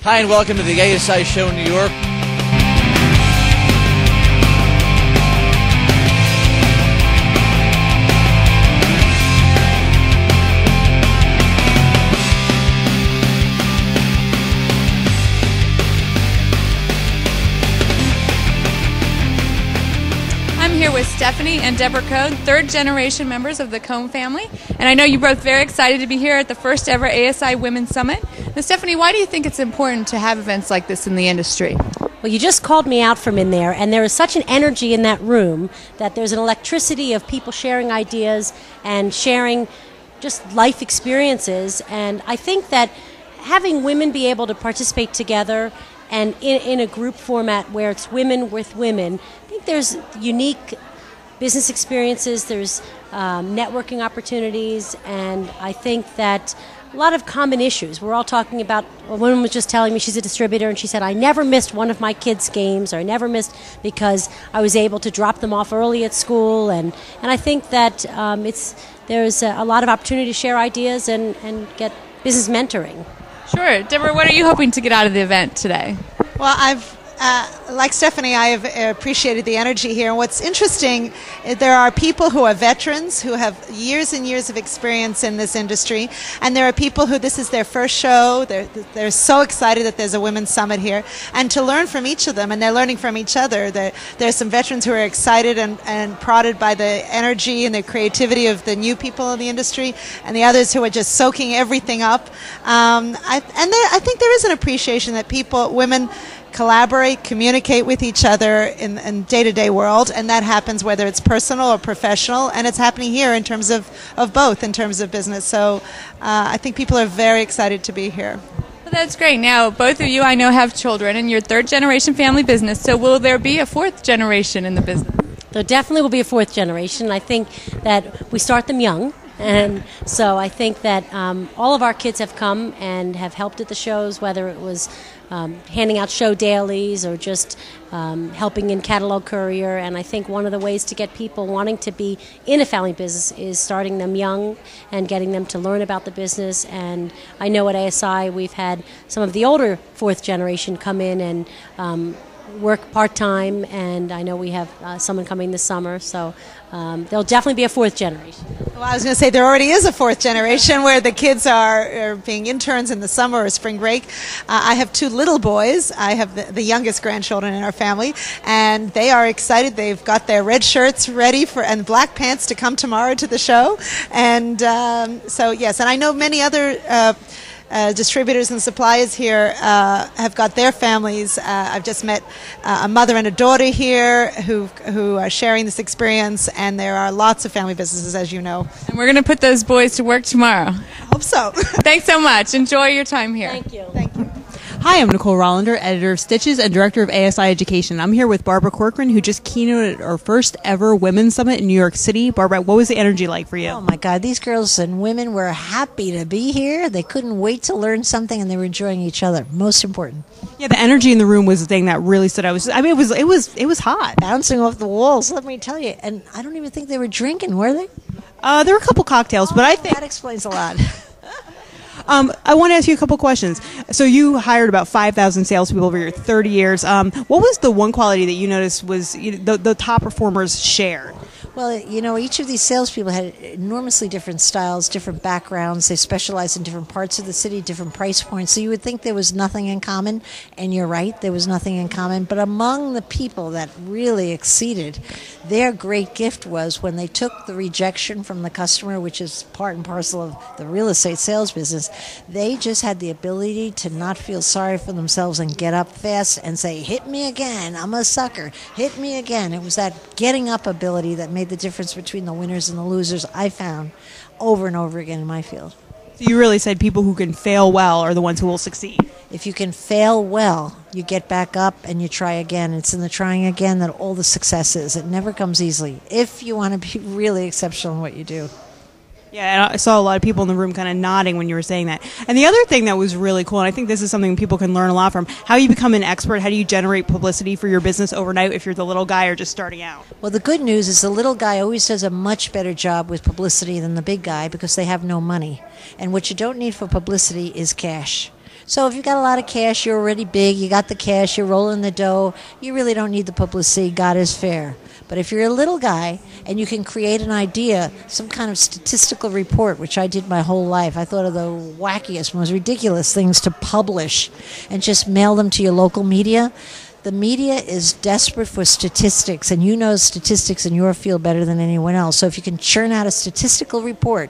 Hi, and welcome to the ASI show in New York. I'm here with Stephanie and Deborah Cohn, third-generation members of the Cohn family. And I know you're both very excited to be here at the first ever ASI Women's Summit. Now, Stephanie, why do you think it's important to have events like this in the industry? Well, you just called me out from in there, and there is such an energy in that room that there's an electricity of people sharing ideas and sharing just life experiences. And I think that having women be able to participate together and in a group format where it's women with women, I think there's unique business experiences, there's networking opportunities, and I think that a lot of common issues. We're all talking about, a woman was just telling me she's a distributor, and she said, I never missed one of my kids' games, or I never missed because I was able to drop them off early at school, and I think that there's a lot of opportunity to share ideas and get business mentoring. Sure. Deborah, what are you hoping to get out of the event today? Well, like Stephanie, I have appreciated the energy here. And what's interesting, there are people who are veterans who have years and years of experience in this industry, and there are people who this is their first show. They're so excited that there's a women's summit here, and to learn from each of them, and they're learning from each other. There's some veterans who are excited and prodded by the energy and the creativity of the new people in the industry, and the others who are just soaking everything up. I think there is an appreciation that women, collaborate, communicate with each other in day-to-day world, and that happens whether it's personal or professional, and it's happening here in terms of both, in terms of business. So I think people are very excited to be here. Well, that's great. Now, both of you, I know, have children, and you're third-generation family business, so will there be a fourth generation in the business? There definitely will be a fourth generation. I think that we start them young. And so I think that all of our kids have come and have helped at the shows, whether it was handing out show dailies or just helping in catalog courier. And I think one of the ways to get people wanting to be in a family business is starting them young and getting them to learn about the business. And I know at ASI we've had some of the older fourth generation come in and work part-time, and I know we have someone coming this summer, so there'll definitely be a fourth generation. Well, I was going to say there already is a fourth generation where the kids are being interns in the summer or spring break. I have two little boys. I have the youngest grandchildren in our family, and they are excited. They've got their red shirts ready and black pants to come tomorrow to the show. And so, yes, and I know many other distributors and suppliers here have got their families. I've just met a mother and a daughter here who are sharing this experience, and there are lots of family businesses, as you know. And we're going to put those boys to work tomorrow. I hope so. Thanks so much. Enjoy your time here. Thank you. Thank you. Hi, I'm Nicole, Rollender, editor of Stitches and director of ASI Education. I'm here with Barbara Corcoran, who just keynoted our first ever Women's Summit in New York City. Barbara, what was the energy like for you? Oh my God, these girls and women were happy to be here. They couldn't wait to learn something, and they were enjoying each other. Most important. Yeah, the energy in the room was the thing that really stood out. It was hot, Bouncing off the walls, let me tell you. And I don't even think they were drinking, were they? there were a couple cocktails, but I think that explains a lot. I want to ask you a couple questions. So you hired about 5,000 salespeople over your 30 years. What was the one quality that you noticed was the top performers shared? Well, each of these salespeople had enormously different styles, different backgrounds. They specialized in different parts of the city, different price points. So you would think there was nothing in common, and you're right, there was nothing in common. But among the people that really exceeded, their great gift was when they took the rejection from the customer, which is part and parcel of the real estate sales business, they just had the ability to not feel sorry for themselves and get up fast and say, hit me again, I'm a sucker, hit me again. It was that getting up ability that made the difference between the winners and the losers, I found over and over again in my field. So you really said people who can fail well are the ones who will succeed. If you can fail well, you get back up and you try again. It's in the trying again that all the success is. It never comes easily if you want to be really exceptional in what you do. Yeah, and I saw a lot of people in the room kind of nodding when you were saying that. And the other thing that was really cool, and I think this is something people can learn a lot from, how you become an expert, how do you generate publicity for your business overnight if you're the little guy or just starting out? Well, the good news is the little guy always does a much better job with publicity than the big guy because they have no money. And what you don't need for publicity is cash. So if you've got a lot of cash, you're already big, you got the cash, you're rolling the dough, you really don't need the publicity. God is fair. But if you're a little guy and you can create an idea, some kind of statistical report, which I did my whole life, I thought of the wackiest, most ridiculous things to publish and just mail them to your local media. The media is desperate for statistics, and you know statistics in your field better than anyone else. So if you can churn out a statistical report,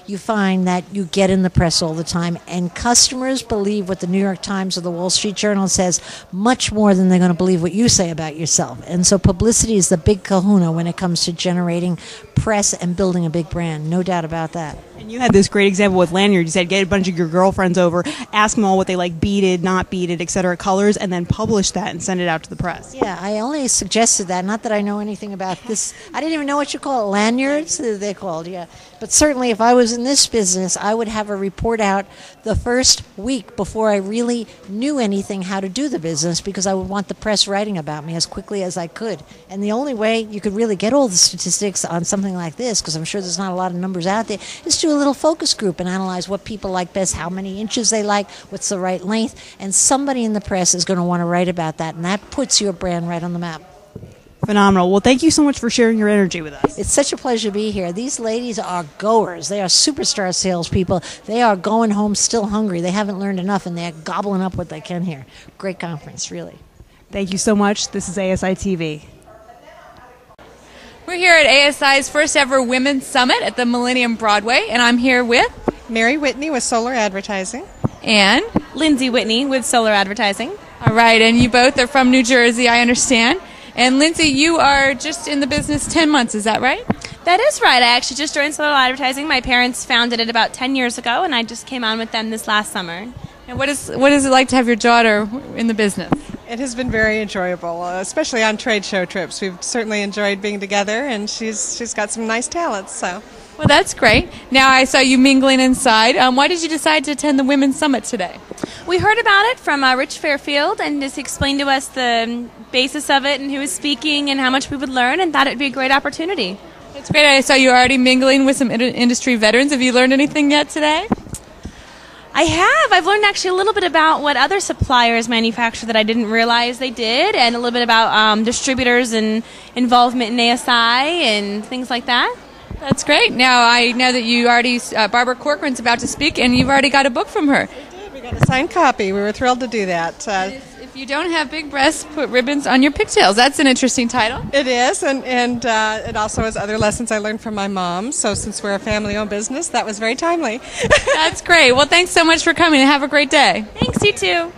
you find that you get in the press all the time, and customers believe what the New York Times or the Wall Street Journal says much more than they're going to believe what you say about yourself. And so publicity is the big kahuna when it comes to generating press and building a big brand. No doubt about that. And you had this great example with lanyard. You said get a bunch of your girlfriends over, ask them all what they like, beaded, not beaded, etc., colors, and then publish that and send it out to the press. Yeah, I only suggested that. Not that I know anything about this. I didn't even know what you call it. Lanyards, they're called, yeah. But certainly if I was in this business, I would have a report out the first week before I really knew anything how to do the business, because I would want the press writing about me as quickly as I could. And the only way you could really get all the statistics on something like this, because I'm sure there's not a lot of numbers out there, is to do a little focus group and analyze what people like best, how many inches they like, what's the right length, and somebody in the press is going to want to write about that, and that puts your brand right on the map. Phenomenal. Well, thank you so much for sharing your energy with us. It's such a pleasure to be here. These ladies are goers. They are superstar salespeople. They are going home still hungry. They haven't learned enough, and they're gobbling up what they can here. Great conference, really. Thank you so much. This is ASI TV. We're here at ASI's first ever Women's Summit at the Millennium Broadway, and I'm here with Mary Whitney with Solar Advertising. and Lindsay Whitney with Solar Advertising. all right, and you both are from New Jersey, I understand. And Lindsay, you are just in the business 10 months, is that right? That is right. I actually just joined Solar Advertising. My parents founded it about 10 years ago, and I just came on with them this last summer. And what is it like to have your daughter in the business? It has been very enjoyable, especially on trade show trips. We've certainly enjoyed being together, and she's got some nice talents. So, Well, that's great. Now I saw you mingling inside. Why did you decide to attend the Women's Summit today? We heard about it from Rich Fairfield, and just explained to us the basis of it and who was speaking and how much we would learn, and thought it would be a great opportunity. That's great. I saw you already mingling with some industry veterans. Have you learned anything yet today? I have. I've learned actually a little bit about what other suppliers manufacture that I didn't realize they did, and a little bit about distributors and involvement in ASI and things like that. That's great. Now I know that you already, Barbara Corcoran's about to speak, and you've already got a book from her. we did. We got a signed copy. We were thrilled to do that. If you don't have big breasts, put ribbons on your pigtails. That's an interesting title. It is, and it also has other lessons I learned from my mom. So since we're a family-owned business, that was very timely. That's great. Well, thanks so much for coming, and have a great day. Thanks, you too.